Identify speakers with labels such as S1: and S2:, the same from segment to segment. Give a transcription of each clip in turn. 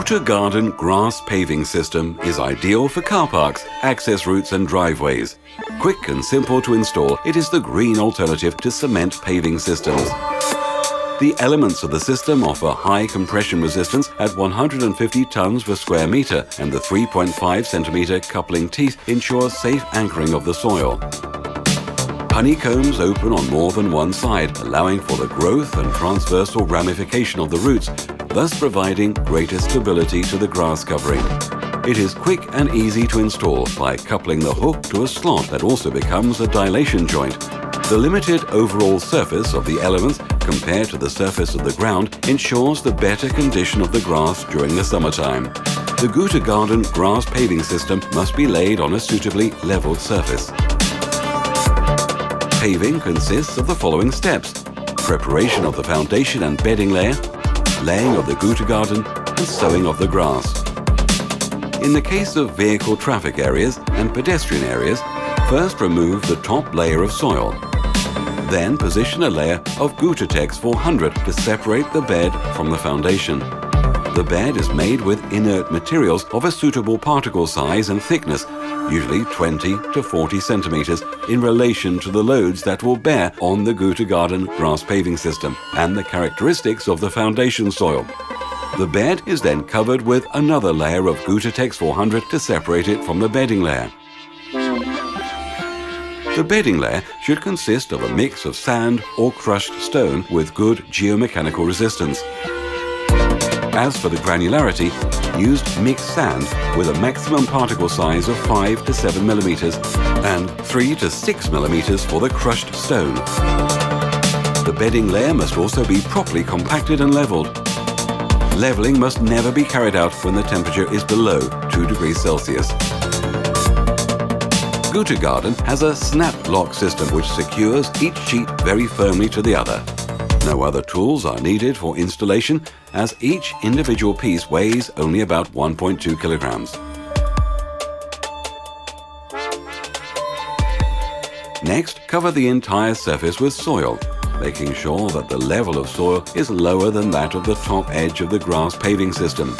S1: Guttagarden grass paving system is ideal for car parks, access routes and driveways. Quick and simple to install, it is the green alternative to cement paving systems. The elements of the system offer high compression resistance at 150 tons per square meter, and the 3.5 centimeter coupling teeth ensure safe anchoring of the soil. Honeycombs open on more than one side, allowing for the growth and transversal ramification of the roots, thus providing greater stability to the grass covering. It is quick and easy to install by coupling the hook to a slot that also becomes a dilation joint. The limited overall surface of the elements compared to the surface of the ground ensures the better condition of the grass during the summertime. The Guttagarden grass paving system must be laid on a suitably leveled surface. Paving consists of the following steps: preparation of the foundation and bedding layer, laying of the Guttagarden, and sowing of the grass. In the case of vehicle traffic areas and pedestrian areas, first remove the top layer of soil. Then position a layer of Guttatex 400 to separate the bed from the foundation. The bed is made with inert materials of a suitable particle size and thickness, usually 20 to 40 centimeters, in relation to the loads that will bear on the Guttagarden grass paving system and the characteristics of the foundation soil. The bed is then covered with another layer of Guttatex 400 to separate it from the bedding layer. The bedding layer should consist of a mix of sand or crushed stone with good geomechanical resistance. As for the granularity, use mixed sand with a maximum particle size of 5 to 7 millimeters and 3 to 6 millimeters for the crushed stone. The bedding layer must also be properly compacted and leveled. Leveling must never be carried out when the temperature is below 2 degrees Celsius. Guttagarden has a snap lock system which secures each sheet very firmly to the other. No other tools are needed for installation, as each individual piece weighs only about 1.2 kilograms. Next, cover the entire surface with soil, making sure that the level of soil is lower than that of the top edge of the grass paving system.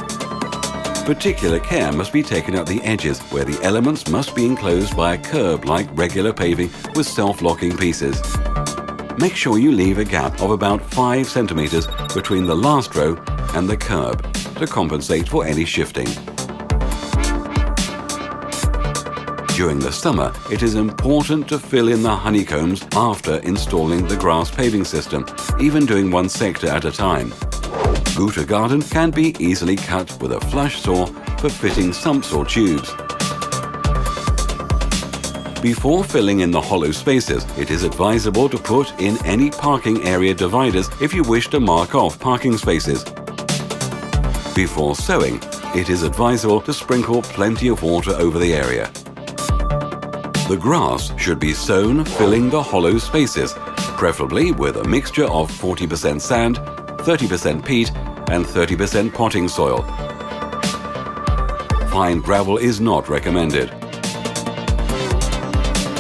S1: Particular care must be taken at the edges, where the elements must be enclosed by a curb like regular paving with self-locking pieces. Make sure you leave a gap of about 5 centimeters between the last row and the curb to compensate for any shifting. During the summer, it is important to fill in the honeycombs after installing the grass paving system, even doing one sector at a time. Guttagarden can be easily cut with a flush saw for fitting sumps or tubes. Before filling in the hollow spaces, it is advisable to put in any parking area dividers if you wish to mark off parking spaces. Before sowing, it is advisable to sprinkle plenty of water over the area. The grass should be sown filling the hollow spaces, preferably with a mixture of 40% sand, 30% peat and 30% potting soil. Fine gravel is not recommended.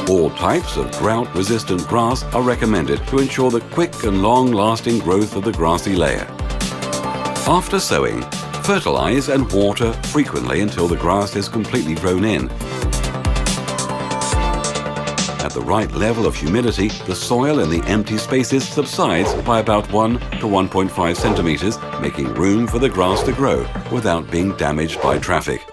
S1: All types of drought-resistant grass are recommended to ensure the quick and long-lasting growth of the grassy layer. After sowing, fertilize and water frequently until the grass is completely grown in. At the right level of humidity, the soil in the empty spaces subsides by about 1 to 1.5 centimeters, making room for the grass to grow without being damaged by traffic.